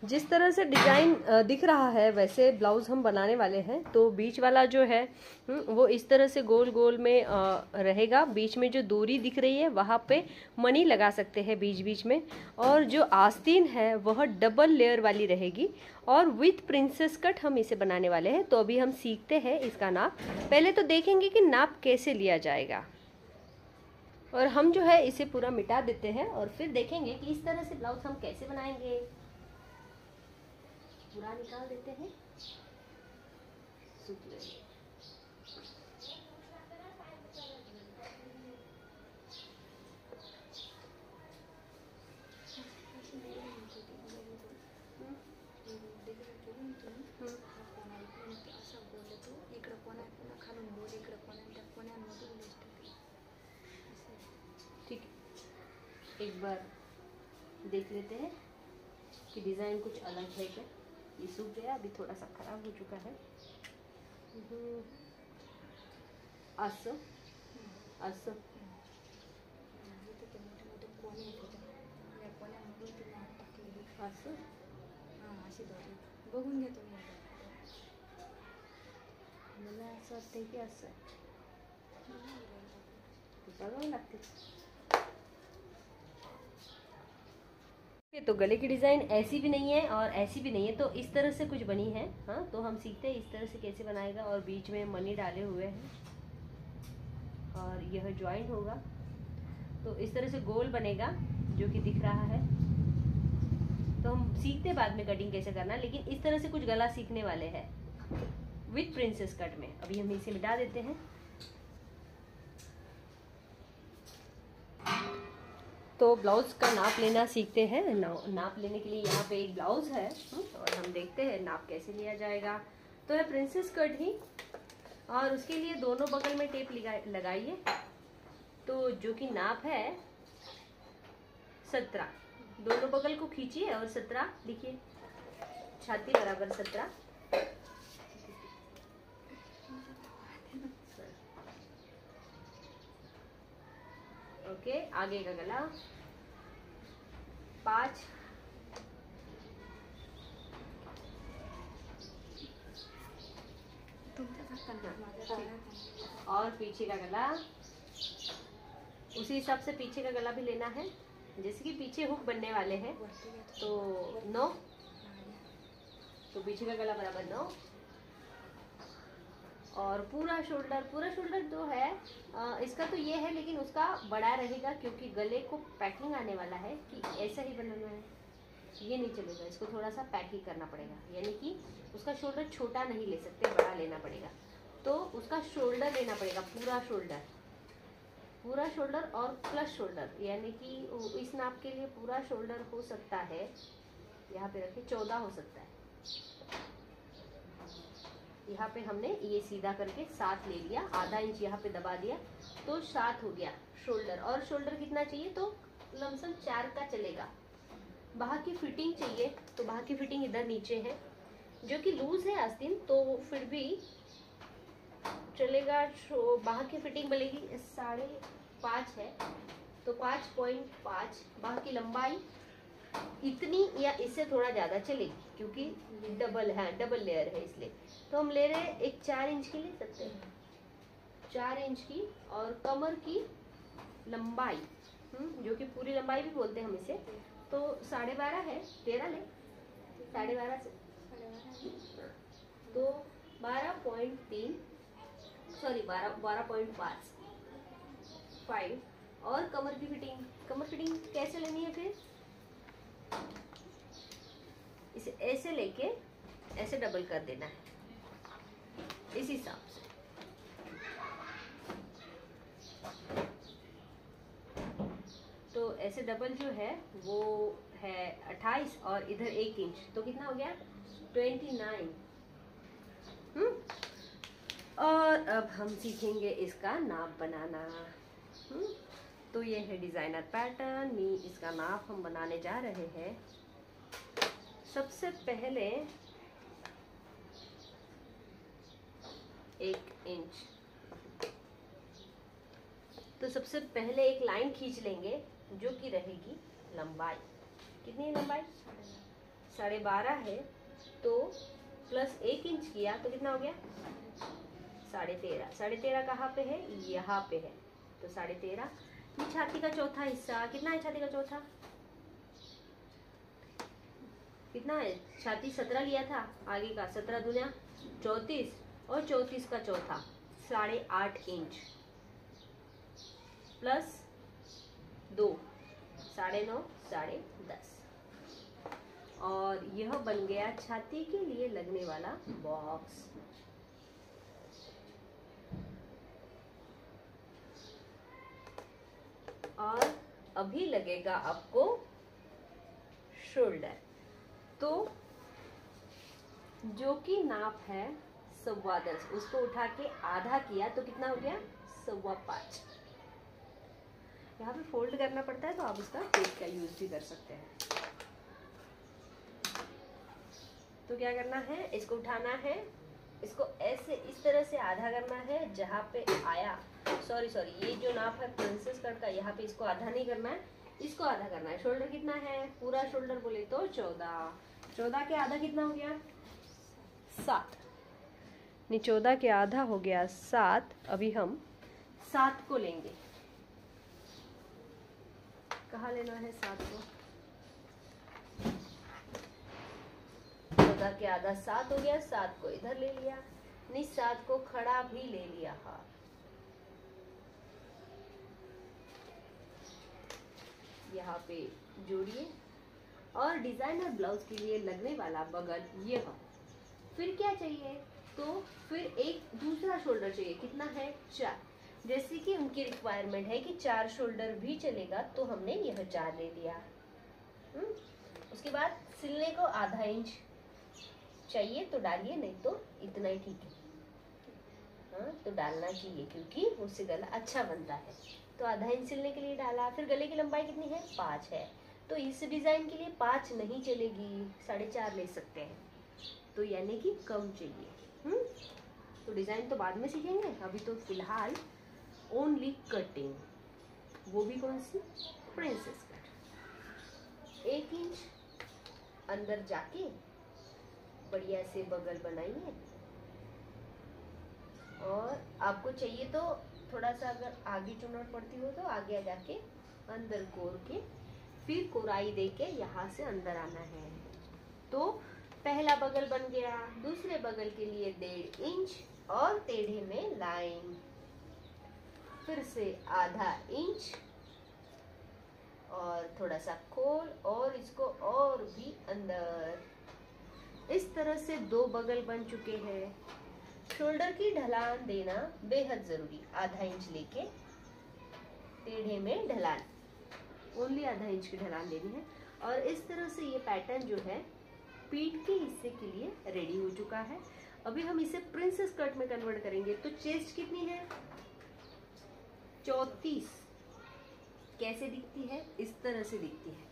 जिस तरह से डिजाइन दिख रहा है वैसे ब्लाउज हम बनाने वाले हैं। तो बीच वाला जो है वो इस तरह से गोल गोल में रहेगा। बीच में जो दूरी दिख रही है वहां पे मनी लगा सकते हैं बीच बीच में। और जो आस्तीन है वह डबल लेयर वाली रहेगी और विथ प्रिंसेस कट हम इसे बनाने वाले हैं। तो अभी हम सीखते हैं इसका नाप। पहले तो देखेंगे कि नाप कैसे लिया जाएगा और हम जो है इसे पूरा मिटा देते हैं और फिर देखेंगे कि इस तरह से ब्लाउज हम कैसे बनाएंगे। पूरा निकाल देते हैं, सूख लेंगे। ठीक, एक बार देख लेते हैं कि डिज़ाइन कुछ अलग है क्या। ये सूख गया, अभी थोड़ा सा खराब हो चुका है। असं असं असं बघून घेतो मला असं वाटतंय की असं बघावं लागते। तो गले की डिजाइन ऐसी भी नहीं है और ऐसी भी नहीं है, तो इस तरह से कुछ बनी है। हाँ, तो हम सीखते हैं इस तरह से कैसे बनाएगा। और बीच में मनी डाले हुए हैं और यह ज्वाइंट होगा तो इस तरह से गोल बनेगा जो कि दिख रहा है। तो हम सीखते हैं बाद में कटिंग कैसे करना, लेकिन इस तरह से कुछ गला सीखने वाले हैं विथ प्रिंसेस कट में। अभी हम इसे मिटा देते हैं। तो ब्लाउज का नाप लेना सीखते हैं। नाप लेने के लिए यहाँ पे एक ब्लाउज है और हम देखते हैं नाप कैसे लिया जाएगा। तो है प्रिंसेस कट ही, और उसके लिए दोनों बगल में टेप लगाइए। तो जो कि नाप है 17, दोनों बगल को खींचिए और 17 लिखिए, छाती बराबर 17। ओके, आगे का गला 5, और पीछे का गला उसी हिसाब से पीछे का गला भी लेना है। जैसे कि पीछे हुक बनने वाले हैं तो 9, तो पीछे का गला बराबर 9। और पूरा शोल्डर जो है इसका तो ये है, लेकिन उसका बड़ा रहेगा क्योंकि गले को पैकिंग आने वाला है कि ऐसा ही बनाना है, ये नहीं चलेगा। इसको थोड़ा सा पैक ही करना पड़ेगा, यानी कि उसका शोल्डर छोटा नहीं ले सकते, बड़ा लेना पड़ेगा। तो उसका शोल्डर लेना पड़ेगा, पूरा शोल्डर और प्लस शोल्डर, यानी कि इस नाप के लिए पूरा शोल्डर हो सकता है, यहाँ पे रखे 14 हो सकता है। यहाँ पे हमने ये सीधा करके 7 ले लिया, आधा इंच यहाँ पे दबा दिया तो 7 हो गया शोल्डर। और शोल्डर कितना चाहिए, तो लमसम 4 का चलेगा। बाह की फिटिंग चाहिए, तो बाह की फिटिंग इधर नीचे है जो कि लूज है आस्तीन, तो फिर भी चलेगा। बाह की फिटिंग बनेगी 5.5 है, तो 5.5 बाह की लंबाई इतनी या इससे थोड़ा ज्यादा चलेगी क्योंकि डबल लेयर है इसलिए। तो हम ले रहे हैं एक 4 इंच की ले सकते हैं, 4 इंच की। और कमर की लंबाई जो कि पूरी लंबाई भी बोलते हैं हम इसे, तो 12.5 है, 13 ले, 12.5 से तो 12.3 सॉरी 12.5। और कमर फिटिंग कैसे लेनी है, फिर इसे ऐसे लेके ऐसे डबल कर देना है इस हिसाब से। तो ऐसे डबल जो है वो है 28 और इधर 1 इंच, तो कितना हो गया 29। और अब हम सीखेंगे इसका नाप बनाना। तो ये है डिजाइनर पैटर्न, इसका नाप हम बनाने जा रहे हैं। सबसे पहले 1 इंच, तो सबसे पहले एक लाइन खींच लेंगे जो कि रहेगी लंबाई, कितनी लंबाई 12.5 है तो प्लस 1 इंच किया तो कितना हो गया 13.5। 13.5 कहाँ पे है, यहाँ पे है, तो 13.5। ये छाती का चौथा हिस्सा कितना है, छाती का चौथा कितना है, छाती 17 लिया था, आगे का 17 दूना 34 और 34 का चौथा 8.5 इंच प्लस 2 9.5 10.5 और यह बन गया छाती के लिए लगने वाला बॉक्स। और अभी लगेगा आपको शोल्डर, तो जो कि नाप है 10.25, उसको उठा के आधा किया तो कितना हो गया 5.25। यहाँ पे फोल्ड करना पड़ता है तो आप इसका टेप का यूज भी कर सकते हैं। तो क्या करना है, इसको उठाना है, इसको ऐसे इस तरह से आधा करना है, जहाँ पे आया सॉरी ये जो नाप है प्रिंसेस कट का, यहाँ पे इसको आधा नहीं करना है, इसको आधा करना है। शोल्डर कितना है, पूरा शोल्डर बोले तो 14 के आधा कितना हो गया 7, नहीं 14 के आधा हो गया 7। अभी हम 7 को लेंगे, कहाँ लेना है 7 को, 14 के आधा 7 हो गया, 7 को इधर ले लिया, नहीं 7 को खड़ा भी ले लिया, हाँ यहाँ पे जोड़िए। और डिजाइनर ब्लाउज के लिए लगने वाला बगल ये है। फिर क्या चाहिए, तो फिर एक दूसरा शोल्डर चाहिए, कितना है 4, जैसे कि उनकी रिक्वायरमेंट है कि 4 शोल्डर भी चलेगा, तो हमने यह 4 ले लिया। उसके बाद सिलने को आधा इंच चाहिए तो डालिए, नहीं तो इतना ही ठीक है, हाँ तो डालना चाहिए क्योंकि उससे गला अच्छा बनता है, तो आधा इंच सिलने के लिए डाला। फिर गले की लंबाई कितनी है 5 है, तो इस डिजाइन के लिए 5 नहीं चलेगी, 4.5 ले सकते हैं, तो यानी कि कम चाहिए। तो डिजाइन तो बाद में सीखेंगे, अभी तो फिलहाल ओनली कटिंग, वो भी कौन सी, प्रिंसेस कट। 1 इंच अंदर जाके बढ़िया से बगल बनाइए, और आपको चाहिए तो थोड़ा सा अगर आगे चुनौट पड़ती हो तो आगे जाके अंदर कोर के फिर कोराई दे के यहाँ से अंदर आना है। तो पहला बगल बन गया, दूसरे बगल के लिए 1.5 इंच और टेढ़े में लाइन, फिर से आधा इंच और थोड़ा सा खोल और इसको और भी अंदर। इस तरह से 2 बगल बन चुके हैं। शोल्डर की ढलान देना बेहद जरूरी, आधा इंच लेके टेढ़े में ढलान, ओनली आधा इंच की ढलान देनी है। और इस तरह से ये पैटर्न जो है पीठ के हिस्से के लिए रेडी हो चुका है। अभी हम इसे प्रिंसेस कट में कन्वर्ट करेंगे। तो चेस्ट कितनी है 34, कैसे दिखती है, इस तरह से दिखती है।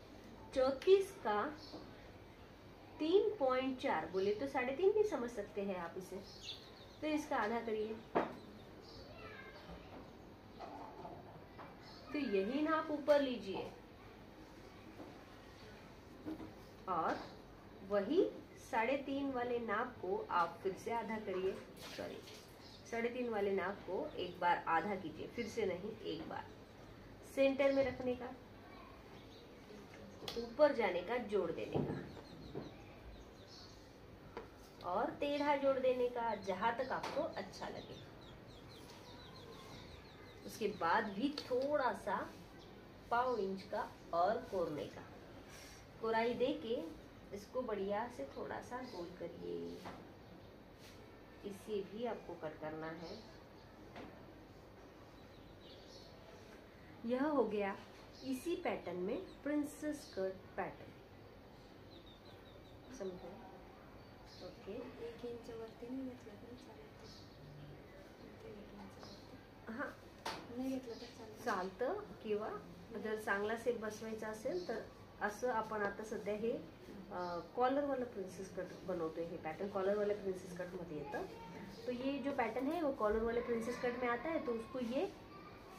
34 का 3.4 बोले तो 3.5 भी समझ सकते हैं आप इसे। फिर इसका आधा करिए, फिर यही नाप ऊपर लीजिए और वही 3.5 वाले नाप को आप फिर से आधा करिए, 3.5 वाले नाप को एक बार आधा कीजिए, फिर से नहीं एक बार, सेंटर में रखने का, ऊपर जाने का, जोड़ देने का और टेढ़ा जोड़ देने का, जहां तक आपको अच्छा लगे। उसके बाद भी थोड़ा सा 1/4 इंच का और कोरने का, कोराई दे के इसको बढ़िया से थोड़ा सा गोल करिए। इसे भी आपको कट करना है। यह हो गया इसी पैटर्न में प्रिंसेस कट पैटर्न, समझे? ओके, 1 इंच वरती नाही घेतलं तर चालेल, हाँ नाही घेतलं तर चालेल, चालतं, किंवा जर चांगला सेप बसवायचा असेल तर असं आपण आता सध्या हे कॉलरवाला प्रिंसेस कट बनवतोय। हे पैटर्न कॉलरवाले प्रिंसेस कट मध्ये येतं। तो ये जो पैटर्न है वो कॉलर वाले प्रिंसेस कट में आता है, तो उसको ये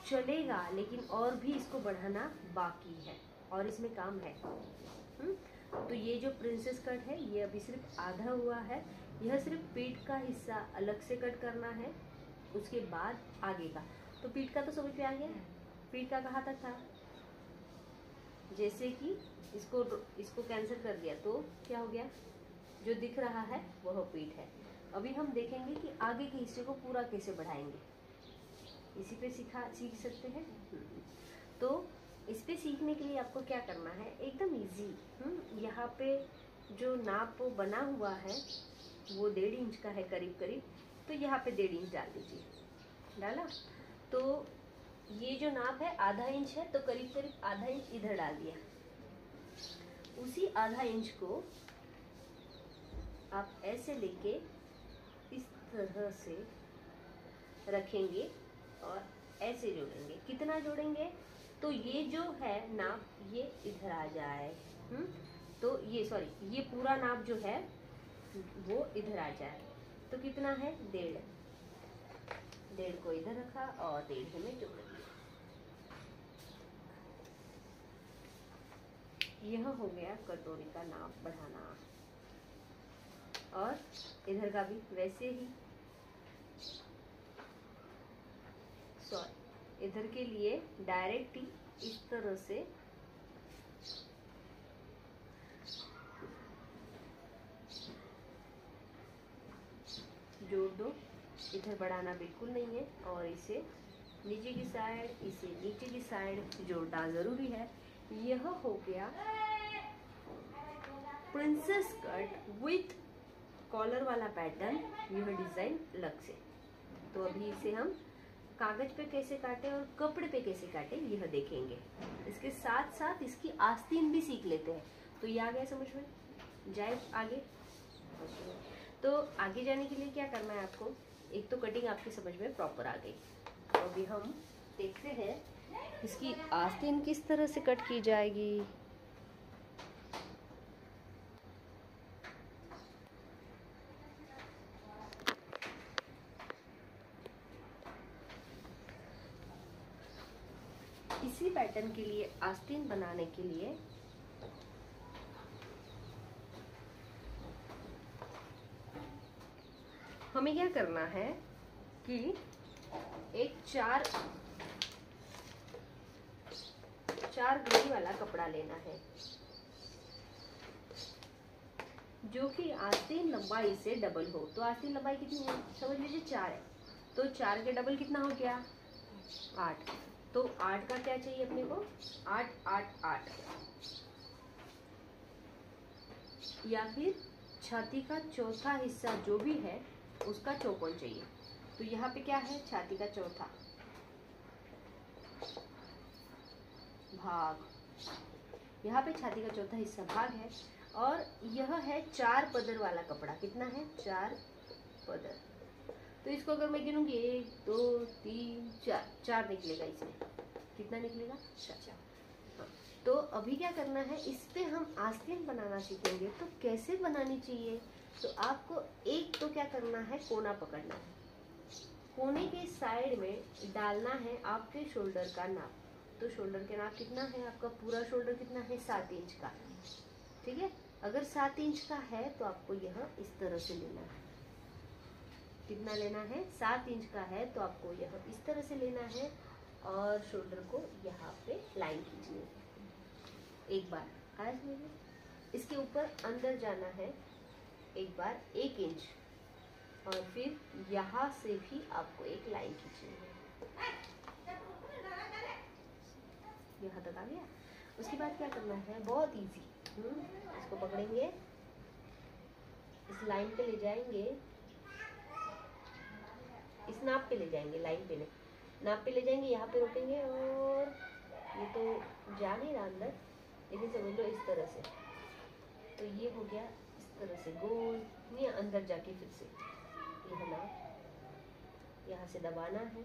चलेगा, लेकिन और भी इसको बढ़ाना बाकी है और इसमें काम है। तो ये जो प्रिंसेस कट है ये अभी सिर्फ आधा हुआ है। यह सिर्फ पीठ का हिस्सा अलग से कट करना है, उसके बाद आगे का। तो पीठ का तो समझ में आ गया। पीठ का कहाँ तक था, जैसे कि इसको कैंसिल कर दिया तो क्या हो गया, जो दिख रहा है वह पीठ है। अभी हम देखेंगे कि आगे के हिस्से को पूरा कैसे बढ़ाएंगे, इसी पे सीख सकते हैं। तो इस पे सीखने के लिए आपको क्या करना है, एकदम इजी। यहाँ पे जो नाप बना हुआ है वो 1.5 इंच का है करीब करीब, तो यहाँ पे 1.5 इंच डाल दीजिए। डाला तो ये जो नाप है आधा इंच है, तो करीब करीब आधा इंच इधर डाल दिया। उसी आधा इंच को आप ऐसे लेके इस तरह से रखेंगे और ऐसे जोड़ेंगे। कितना जोड़ेंगे, तो ये जो है नाप ये इधर आ जाए। तो ये ये पूरा नाप जो है वो इधर आ जाए। तो कितना है, 1.5 को इधर रखा और 1.5 में जोड़ दिया। यह हो गया कटोरी का नाप बढ़ाना। और इधर का भी वैसे ही, इधर के लिए डायरेक्ट ही इस तरह से जोड़ दो। इधर बढ़ाना बिल्कुल नहीं है, और इसे नीचे की साइड, इसे नीचे की साइड जोड़ना जरूरी है। यह हो गया प्रिंसेस कट विथ कॉलर वाला पैटर्न, यह डिजाइन अलग से। तो अभी इसे हम कागज पे कैसे काटे और कपड़े पे कैसे काटे यह देखेंगे। इसके साथ साथ इसकी आस्तीन भी सीख लेते हैं। तो ये आ गया समझ में, जाए आगे। तो आगे जाने के लिए क्या करना है आपको, एक तो कटिंग आपकी समझ में प्रॉपर आ गई। तो अभी हम देखते हैं इसकी आस्तीन किस तरह से कट की जाएगी। इसी पैटर्न के लिए आस्तीन बनाने के लिए हमें क्या करना है कि एक चार गली वाला कपड़ा लेना है, जो कि आस्तीन लंबाई से डबल हो। तो आस्तीन लंबाई कितनी है, समझ लीजिए 4 है। तो 4 के डबल कितना हो गया, 8। तो 8 का क्या चाहिए अपने को, 8 8 8, या फिर छाती का चौथा हिस्सा जो भी है उसका चौकोन चाहिए। तो यहाँ पे क्या है, छाती का चौथा भाग, यहाँ पे छाती का चौथा हिस्सा भाग है। और यह है 4 पदर वाला कपड़ा। कितना है, 4 पदर। तो इसको अगर मैं गिनूंगी 1 2 3 4 निकलेगा। इसमें कितना निकलेगा, 4। तो अभी क्या करना है, इस पे हम आस्तीन बनाना सीखेंगे। तो कैसे बनानी चाहिए, तो आपको एक तो क्या करना है, कोना पकड़ना है। कोने के साइड में डालना है आपके शोल्डर का नाप। तो शोल्डर के नाप कितना है, आपका पूरा शोल्डर कितना है, 7 इंच का। ठीक है, अगर 7 इंच का है तो आपको यह इस तरह से लेना है। कितना लेना है, 7 इंच का है तो आपको यह इस तरह से लेना है। और शोल्डर को यहाँ पे लाइन खींचनी है। एक बार आया समझ में, इसके ऊपर अंदर जाना है एक बार 1 इंच, और फिर यहाँ से भी आपको एक लाइन खींचनी है। यहाँ तक आ गया। उसके बाद क्या करना है, बहुत इजी। इसको पकड़ेंगे, इस लाइन पे ले जाएंगे, इस नाप पे ले जाएंगे, लाइन पे नाप पे ले जाएंगे, यहाँ पे रोकेंगे। और ये तो जा नहीं रहा अंदर, लेकिन समझ लो इस तरह से। तो ये हो गया इस तरह से गोल, ये अंदर जाके फिर से यह नाप यहाँ से दबाना है।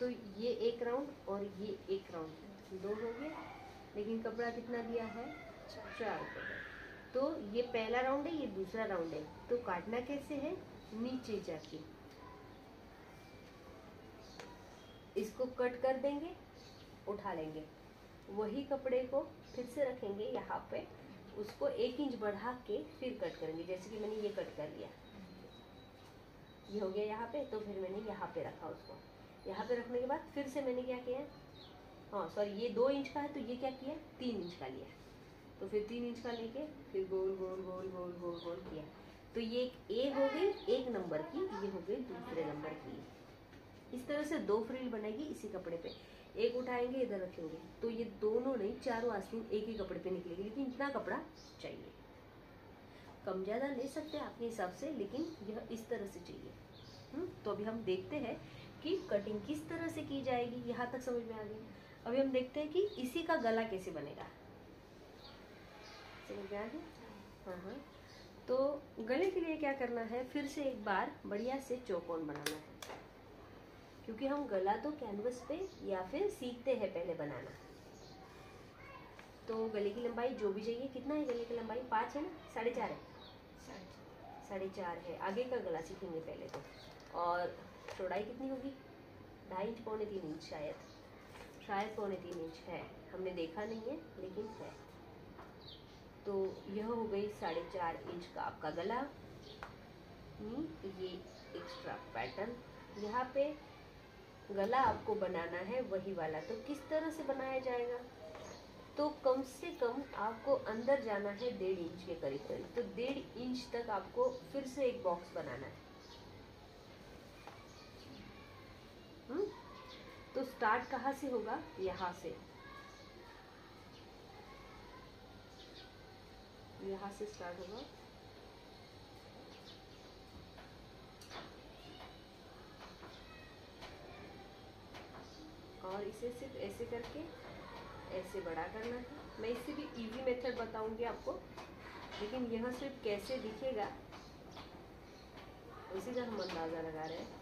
तो ये एक राउंड और ये एक राउंड, 2 हो गए। लेकिन कपड़ा कितना दिया है, 4 का। तो ये पहला राउंड है, ये दूसरा राउंड है। तो काटना कैसे है, नीचे जाके इसको कट कर देंगे, उठा लेंगे, वही कपड़े को फिर से रखेंगे यहाँ पे, उसको 1 इंच बढ़ा के फिर कट करेंगे। जैसे कि मैंने ये कट कर लिया, ये हो गया यहाँ पे, तो फिर मैंने यहाँ पे रखा उसको। यहाँ पे रखने के बाद फिर से मैंने क्या किया, हाँ सॉरी, ये 2 इंच का है तो ये क्या किया, 3 इंच का लिया, तो फिर 3 इंच का लेके फिर गोल गोल गोल गोल गोल गोल किया। तो ये एक ए हो गई 1 नंबर की, ये हो गई दूसरे नंबर की। इस तरह से 2 फ्रिल बनेगी इसी कपड़े पे। एक उठाएंगे, इधर रखेंगे, तो ये दोनों नहीं, चारों आस्तीन एक ही कपड़े पे निकलेगी, लेकिन इतना कपड़ा चाहिए। कम ज़्यादा ले सकते हैं अपने हिसाब से, लेकिन यह इस तरह से चाहिए। तो अभी हम देखते हैं कि कटिंग किस तरह से की जाएगी। यहाँ तक समझ में आ गया। अभी हम देखते हैं कि इसी का गला कैसे बनेगा। समझ में आ गया? हाँ। तो गले के लिए क्या करना है, फिर से एक बार बढ़िया से चौकोन बनाना है, क्योंकि हम गला तो कैनवस पे या फिर सीखते हैं पहले बनाना। तो गले की लंबाई जो भी चाहिए, कितना है गले की लंबाई, 5 है ना, 4.5 है, 4.5 है। आगे का गला सीखेंगे पहले तो। और चौड़ाई कितनी होगी, 2.5 इंच, 2.25 इंच, शायद 2.25 इंच है, हमने देखा नहीं है लेकिन है। तो यह हो गई 4.5 इंच का आपका गला। ये एक्स्ट्रा पैटर्न, यहाँ पे गला आपको बनाना है वही वाला। तो किस तरह से बनाया जाएगा, तो कम से कम आपको अंदर जाना है 1.5 इंच के करीब करीब। तो 1.5 इंच तक आपको फिर से एक बॉक्स बनाना है। तो स्टार्ट कहाँ से होगा, यहाँ से, यहाँ से स्टार्ट होगा। और इसे सिर्फ ऐसे करके ऐसे बड़ा करना है। मैं इससे भी इजी मेथड बताऊंगी आपको, लेकिन यह सिर्फ कैसे दिखेगा उसी का हम अंदाजा लगा रहे हैं।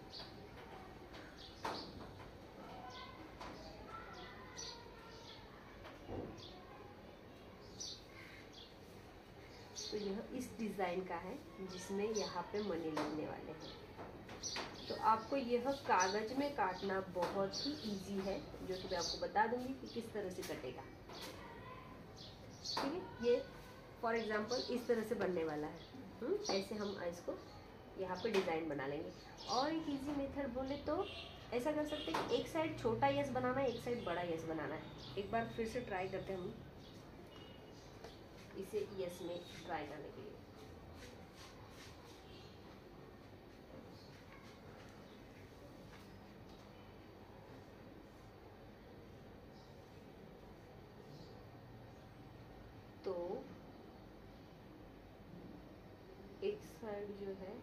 तो यह इस डिज़ाइन का है जिसमें यहाँ पे मनी लगने वाले हैं। तो आपको यह कागज में काटना बहुत ही इजी है, जो कि मैं आपको बता दूंगी कि किस तरह से कटेगा। ठीक है, ये फॉर एग्जांपल इस तरह से बनने वाला है। ऐसे हम इसको यहाँ पे डिज़ाइन बना लेंगे। और एक इजी मेथड बोले तो ऐसा कर सकते हैं कि एक साइड छोटा यस बनाना है, एक साइड बड़ा यस बनाना है। एक बार फिर से ट्राई करते हैं हम इसे यस में ट्राई करने के लिए। तो एक साइड जो है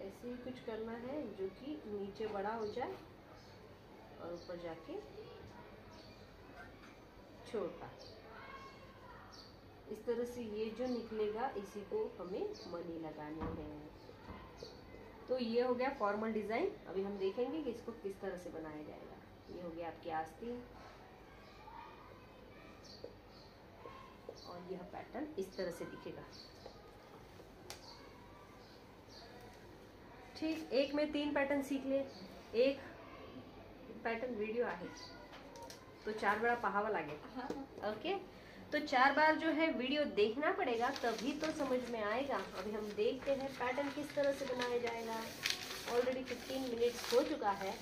ऐसे ही कुछ करना है जो कि नीचे बड़ा हो जाए और ऊपर जाके छोटा। इस तरह से ये जो निकलेगा इसी को हमें मनी लगाने हैं। तो ये हो गया फॉर्मल डिज़ाइन। अभी हम देखेंगे कि इसको किस तरह से बनाया जाएगा। ये हो गया आपकी आस्तीन, और यह पैटर्न इस तरह से दिखेगा। ठीक, एक में 3 पैटर्न सीख ले, एक पैटर्न वीडियो आहे तो 4 वेळा पाहावा लागेल। ओके, तो 4 बार जो है वीडियो देखना पड़ेगा, तभी तो समझ में आएगा। अभी हम देखते हैं पैटर्न किस तरह से बनाया जाएगा। ऑलरेडी 15 मिनट्स हो चुका है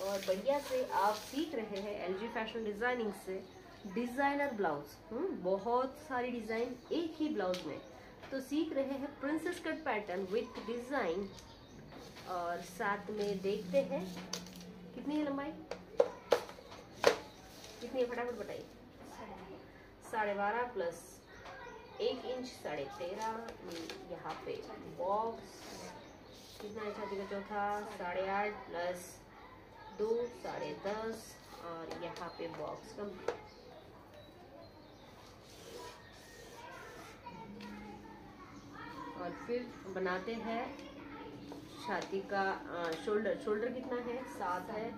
और बढ़िया से आप सीख रहे हैं एलजी फैशन डिजाइनिंग से डिजाइनर ब्लाउज। बहुत सारी डिजाइन एक ही ब्लाउज में, तो सीख रहे हैं princess cut pattern with design. और साथ में देखते हैं कितनी है लंबाई, कितनी है, फटाफट बताइए। 12.5 प्लस 1 इंच 13.5। यहाँ पे बॉक्स कितना है, छाती का चौथा 8.5 प्लस 2 10.5, और यहाँ पे बॉक्स कंप्लीट। और फिर बनाते हैं छाती का शोल्डर कितना है, 7 है,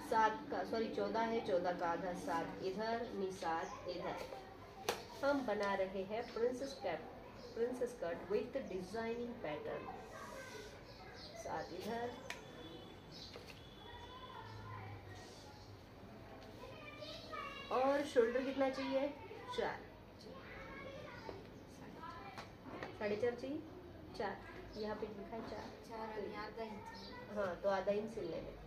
7 का सॉरी 14 है, 14 का आधा 7 इधर, 7 इधर। हम बना रहे हैं princess cut with designing pattern. साथ इधर और शोल्डर कितना चाहिए? 4, 4.5 चाहिए। 4 यहाँ पे लिखा है 4। 4 आणि आधा इंच। हाँ, तो आधा इंच सिल लेंगे।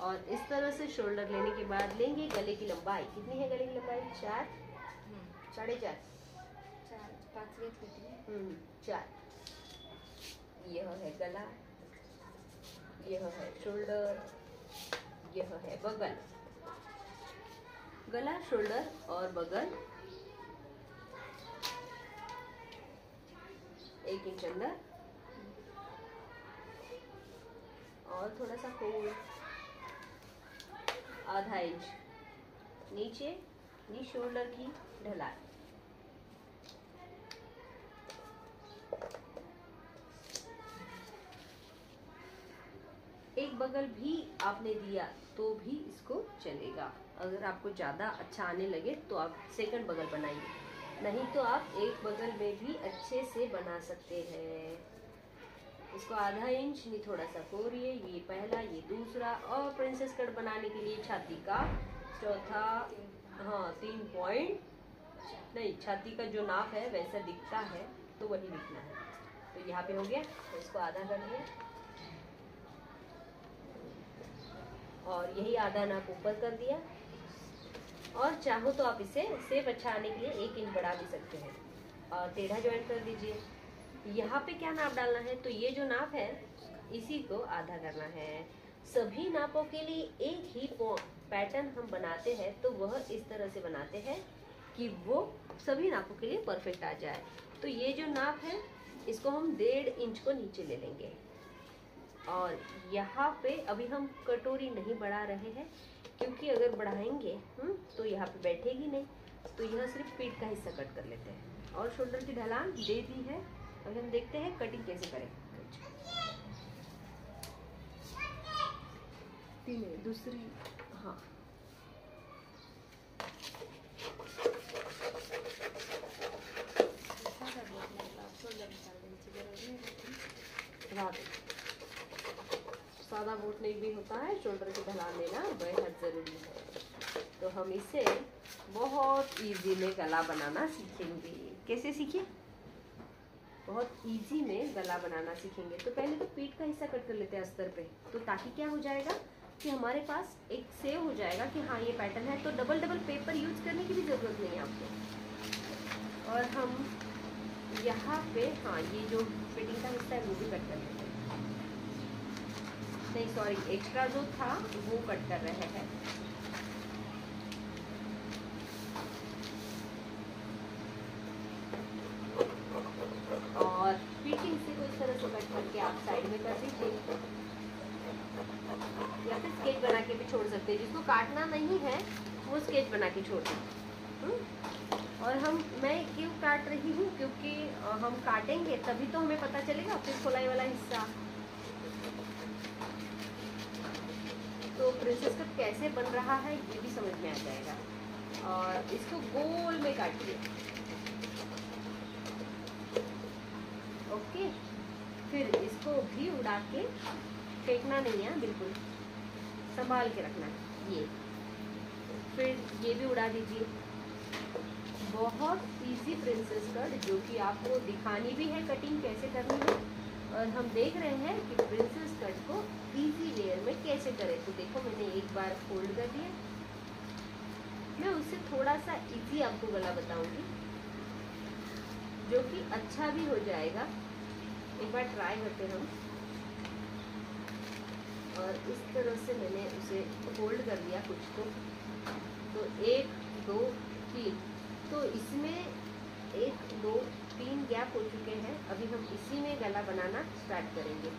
और इस तरह से शोल्डर लेने के बाद लेंगे गले की लंबाई। कितनी है गले की लंबाई? 4, 4.5, 4 5 घेतले तुम्ही। 4। यह है गला, यह है शोल्डर, यह है बगल। गला, शोल्डर और बगल 1 इंच अंदर और थोड़ा सा फोल्ड, आधा इंच नीचे, ये शोल्डर की ढलाई। एक बगल भी आपने दिया तो भी इसको चलेगा। अगर आपको ज़्यादा अच्छा आने लगे तो आप सेकंड बगल बनाइए, नहीं तो आप एक बगल में भी अच्छे से बना सकते हैं। इसको आधा इंच नहीं थोड़ा सा कोरिए। ये पहला, ये दूसरा। और प्रिंसेस कट बनाने के लिए छाती का चौथा, हाँ 3 पॉइंट नहीं, छाती का जो नाप है वैसा दिखता है तो वही लिखना है। तो यहाँ पे हो गया, तो इसको आधा कर दिया और यही आधा नाप ऊपर कर दिया। और चाहो तो आप इसे शेप अच्छा आने के लिए 1 इंच बढ़ा भी सकते हैं और टेढ़ा ज्वाइंट कर दीजिए। यहाँ पे क्या नाप डालना है? तो ये जो नाप है इसी को आधा करना है। सभी नापों के लिए एक ही पैटर्न हम बनाते हैं तो वह इस तरह से बनाते हैं कि वो सभी नापों के लिए परफेक्ट आ जाए। तो ये जो नाप है इसको हम 1.5 इंच को नीचे ले लेंगे और यहाँ पे अभी हम कटोरी नहीं बढ़ा रहे हैं क्योंकि अगर बढ़ाएंगे तो यहाँ पे बैठेगी नहीं। तो यह सिर्फ पीठ का हिस्सा कट कर लेते हैं और शोल्डर की ढलान दे दी है। अभी हम देखते हैं कटिंग कैसे करें। दूसरी, हाँ सादा बोट नहीं भी होता है, शोल्डर की ढलान लेना बेहद ज़रूरी है। तो हम इसे बहुत इजी में गला बनाना सीखेंगे। कैसे सीखें? बहुत इजी में गला बनाना सीखेंगे। तो पहले तो पीठ का हिस्सा कट कर लेते हैं अस्तर पे, तो ताकि क्या हो जाएगा कि हमारे पास एक सेव हो जाएगा कि हाँ ये पैटर्न है। तो डबल पेपर यूज करने की भी ज़रूरत नहीं है आपको। और हम यहाँ पे हाँ ये जो फिटिंग का हिस्सा है वो भी कट कर लेते हैं। नहीं सॉरी, एक्स्ट्रा जो था वो कट कर रहे हैं। और पीठ के हिस्से को इस तरह से कट करके आप साइड में कर दीजिए या फिर स्केच बना के भी छोड़ सकते हैं। जिसको काटना नहीं है वो स्केच बना के छोड़ दें। और मैं क्यों काट रही हूँ? क्योंकि हम काटेंगे तभी तो हमें पता चलेगा फिर खोलाई वाला हिस्सा। तो प्रिंसेस कट कैसे बन रहा है ये भी समझ में आ जाएगा। और इसको गोल में काटिए। ओके, फिर इसको भी उड़ा के फेंकना नहीं है, बिल्कुल संभाल के रखना है। ये फिर ये भी उड़ा दीजिए। बहुत इजी प्रिंसेस कट जो कि आपको दिखानी भी है कटिंग कैसे करनी है। और हम देख रहे हैं कि प्रिंसेस कट को इजी वेयर में कैसे करें। तो देखो मैंने एक बार फोल्ड कर दिया। मैं उससे थोड़ा सा इजी आपको गला बताऊंगी जो कि अच्छा भी हो जाएगा। एक बार ट्राई करते हम। और इस तरह से मैंने उसे फोल्ड कर दिया कुछ तो 1 2 3, तो इसमें 1 2 3 गैप हो चुके हैं। अभी हम इसी में गला बनाना स्टार्ट करेंगे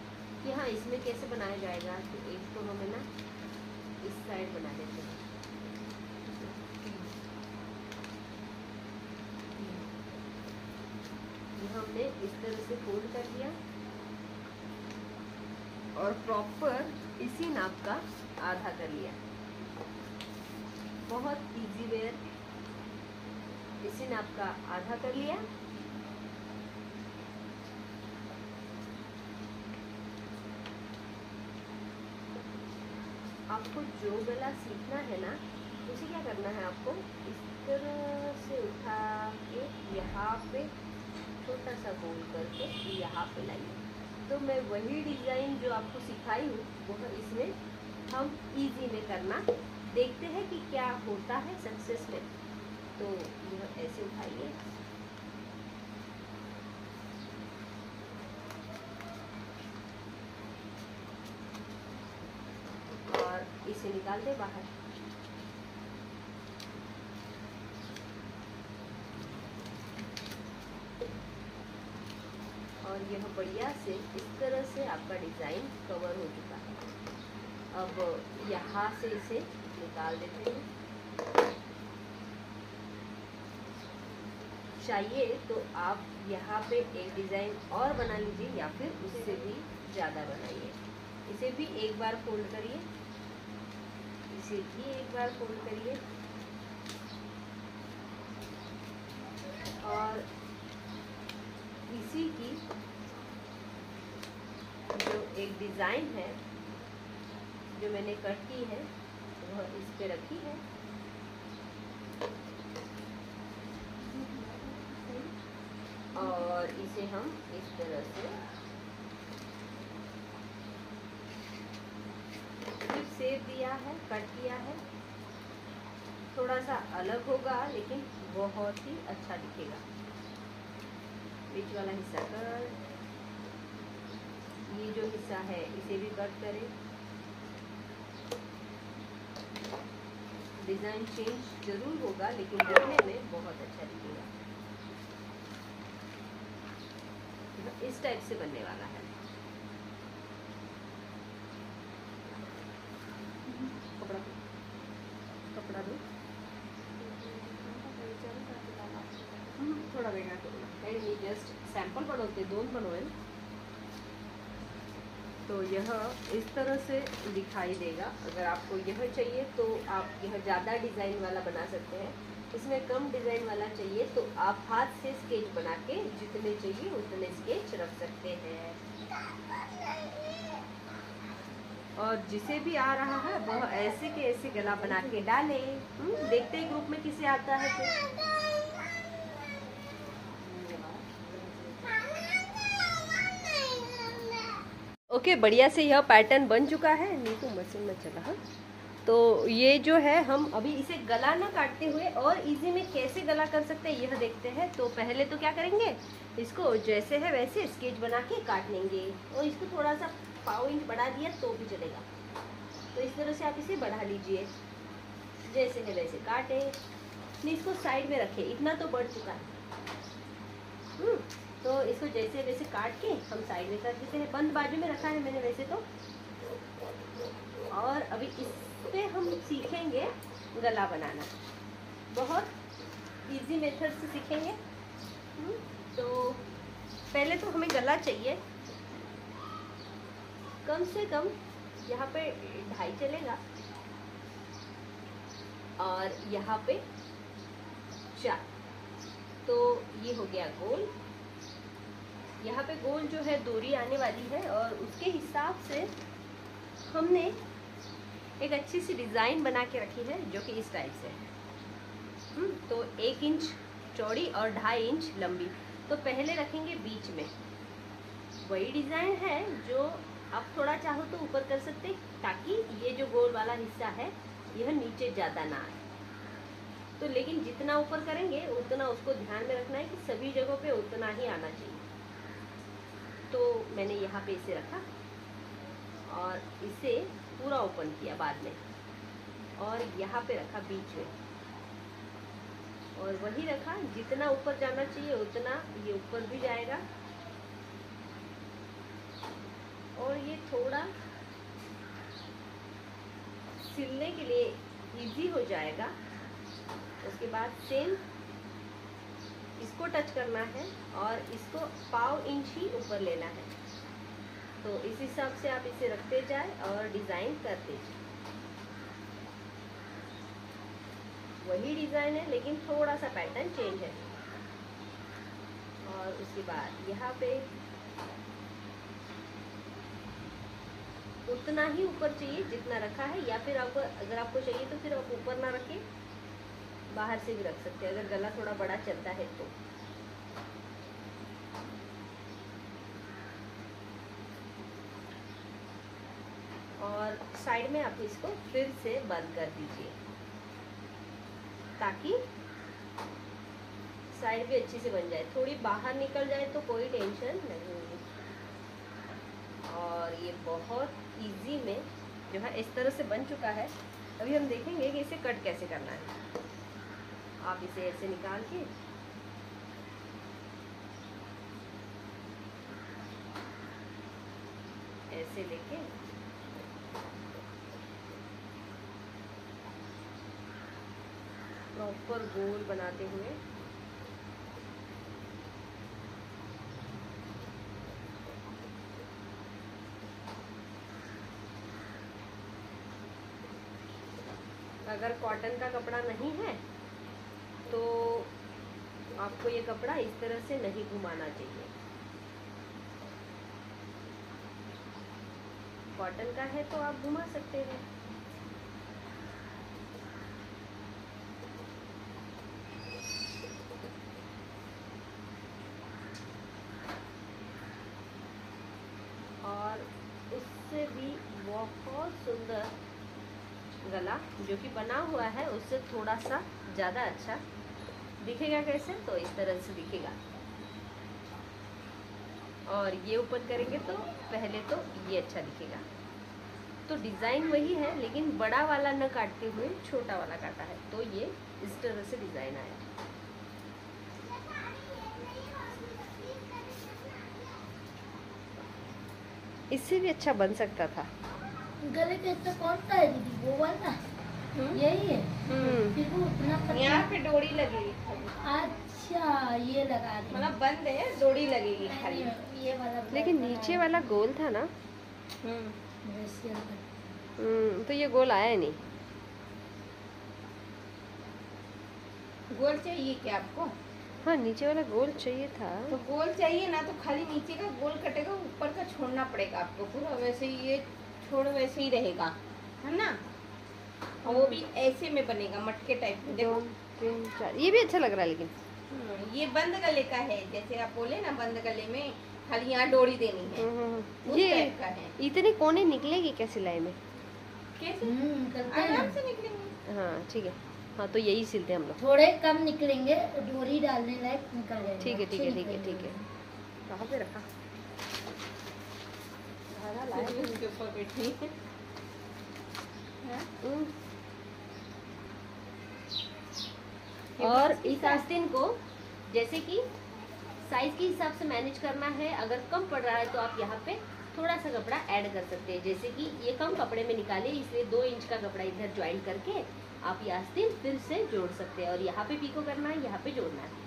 कि हाँ इसमें कैसे बनाया जाएगा। तो एक तो हमें ना इस साइड बना देते हैं। ये हमने इस तरह से फोल्ड कर दिया और प्रॉपर इसी नाप का आधा कर लिया। बहुत इजी वेयर इसी ने आपका आधा कर लिया। आपको जो गला सीखना है ना, उसे क्या करना है, आपको इस तरह से उठा के यहाँ पे छोटा सा गोल करके यहाँ पे लाइए। तो मैं वही डिज़ाइन जो आपको सिखाई हूँ वह इसमें हम इजी में करना देखते हैं कि क्या होता है सक्सेस में। तो यह ऐसे उठाइए और इसे निकाल दे बाहर। और यह बढ़िया से इस तरह से आपका डिज़ाइन कवर हो चुका है। अब यहाँ से इसे निकाल देते हैं। चाहिए तो आप यहाँ पे एक डिज़ाइन और बना लीजिए या फिर उससे भी ज़्यादा बनाइए। इसे भी एक बार फोल्ड करिए, इसे भी एक बार फोल्ड करिए और इसी की जो एक डिज़ाइन है जो मैंने कट की है वह इस पे रखी है। और इसे हम इस तरह से सिर्फ शेप दिया है, कट किया है। थोड़ा सा अलग होगा लेकिन बहुत ही अच्छा दिखेगा। बीच वाला हिस्सा कट, ये जो हिस्सा है इसे भी कट करें। डिज़ाइन चेंज जरूर होगा लेकिन देखने में बहुत अच्छा दिखेगा। इस टाइप से बनने वाला है। कपड़ा दो थोड़ा वेगळा करू नका, मी जस्ट सैंपल बनवते, 2 बनवेल। तो यह इस तरह से दिखाई देगा। अगर आपको यह चाहिए तो आप यह ज़्यादा डिज़ाइन वाला बना सकते हैं। इसमें कम डिज़ाइन वाला चाहिए तो आप हाथ से स्केच बना के जितने चाहिए उतने स्केच रख सकते हैं। और जिसे भी आ रहा है वह ऐसे के ऐसे गला बना के डाले। देखते हैं ग्रुप में किसे आता है तो। ओके, बढ़िया से यह पैटर्न बन चुका है। नीतू मशीन में चला है। तो ये जो है हम अभी इसे गला ना काटते हुए और इजी में कैसे गला कर सकते हैं यह देखते हैं। तो पहले तो क्या करेंगे, इसको जैसे है वैसे स्केच बना के काट लेंगे। और इसको थोड़ा सा 1.5 इंच बढ़ा दिया तो भी चलेगा। तो इस तरह से आप इसे बढ़ा लीजिए, जैसे है वैसे काटे। इसको साइड में रखें, इतना तो बढ़ चुका है। तो इसको जैसे वैसे काट के हम साइड में कर देते हैं। बंद बाजू में रखा है मैंने वैसे तो। और अभी इस पे हम सीखेंगे गला बनाना। बहुत इजी मेथड से सीखेंगे। तो पहले तो हमें गला चाहिए कम से कम यहाँ पे 2.5 चलेगा और यहाँ पे 4। तो ये हो गया गोल। यहाँ पे गोल जो है दूरी आने वाली है और उसके हिसाब से हमने एक अच्छी सी डिज़ाइन बना के रखी है जो कि इस टाइप से है। तो 1 इंच चौड़ी और 2.5 इंच लंबी। तो पहले रखेंगे बीच में। वही डिज़ाइन है जो आप थोड़ा चाहो तो ऊपर कर सकते, ताकि ये जो गोल वाला हिस्सा है यह नीचे ज़्यादा ना आए। तो लेकिन जितना ऊपर करेंगे उतना उसको ध्यान में रखना है कि सभी जगहों पे उतना ही आना चाहिए। तो मैंने यहाँ पे इसे रखा और इसे पूरा ओपन किया बाद में, और यहाँ पे रखा बीच में, और वही रखा। जितना ऊपर जाना चाहिए उतना ये ऊपर भी जाएगा। और ये थोड़ा सिलने के लिए इजी हो जाएगा। उसके बाद सेम इसको टच करना है और इसको 1/4 इंच ही ऊपर लेना है। तो इस हिसाब से आप इसे रखते जाए और डिज़ाइन करते जाए। वही डिजाइन है लेकिन थोड़ा सा पैटर्न चेंज है। और उसके बाद यहाँ पे उतना ही ऊपर चाहिए जितना रखा है, या फिर आपको अगर आपको चाहिए तो फिर आप ऊपर ना रखें, बाहर से भी रख सकते हैं अगर गला थोड़ा बड़ा चलता है तो। और साइड में आप इसको फिर से बंद कर दीजिए ताकि साइड भी अच्छी से बन जाए। थोड़ी बाहर निकल जाए तो कोई टेंशन नहीं। और ये बहुत इजी में जो है इस तरह से बन चुका है। अभी हम देखेंगे कि इसे कट कैसे करना है। आप इसे ऐसे निकाल के ऐसे लेके प्रॉपर गोल बनाते हुए अगर कॉटन का कपड़ा नहीं है तो आपको ये कपड़ा इस तरह से नहीं घुमाना चाहिए। कॉटन का है तो आप घुमा सकते हैं। और उससे भी बहुत सुंदर गला जो कि बना हुआ है उससे थोड़ा सा ज़्यादा अच्छा दिखेगा। कैसे? तो इस तरह से दिखेगा। और ये ऊपर करेंगे तो पहले तो ये अच्छा दिखेगा। तो डिज़ाइन वही है लेकिन बड़ा वाला न काटते हुए छोटा वाला काटा है, तो ये इस तरह से डिज़ाइन आया। इससे भी अच्छा बन सकता था। गले के तो कौन सा है दीदी? वो वाला यही है। फिर वो उतना यहाँ पे डोरी लगेगी। अच्छा, ये लगा दी। मतलब बंद है, डोरी लगेगी खाली। ये वाला लेकिन नीचे वाला गोल था ना। ब्रेसियर तो ये गोल आया नहीं। गोल चाहिए क्या आपको? हाँ, नीचे वाला गोल चाहिए था। तो गोल चाहिए ना तो खाली नीचे का गोल कटेगा, ऊपर का छोड़ना पड़ेगा आपको। पूरा वैसे ही ये छोड़ वैसे ही रहेगा, है ना? और वो भी ऐसे में बनेगा मटके टाइप में। देखो 2 3 4 ये भी अच्छा लग रहा है लेकिन ये बंद गले का है। जैसे आप बोले ना बंद गले में खाली यहाँ डोरी देनी है, उस ये टाइप का है। इतने कोने निकलेगी क्या सिलाई में? कैसे? निकलते आराम हैं। से निकलेंगे। हाँ ठीक है। हाँ तो यही सिलते हैं हम लोग। थोड़े कम निकलेंगे, डोरी डालने लायक निकल जाएंगे। ठीक है ठीक है अच्छे ठीक है ठीक है। निकलेंगे। कहाँ पे रखा? धागा लाया फिर भी उसके ऊपर बैठी है। और इस आस्तीन को जैसे कि साइज के हिसाब से मैनेज करना है। अगर कम पड़ रहा है तो आप यहाँ पे थोड़ा सा कपड़ा ऐड कर सकते हैं। जैसे कि ये कम कपड़े में निकाले इसलिए 2 इंच का कपड़ा इधर ज्वाइन करके आप ये आस्तीन फिर से जोड़ सकते हैं। और यहाँ पे पीको करना है, यहाँ पे जोड़ना है।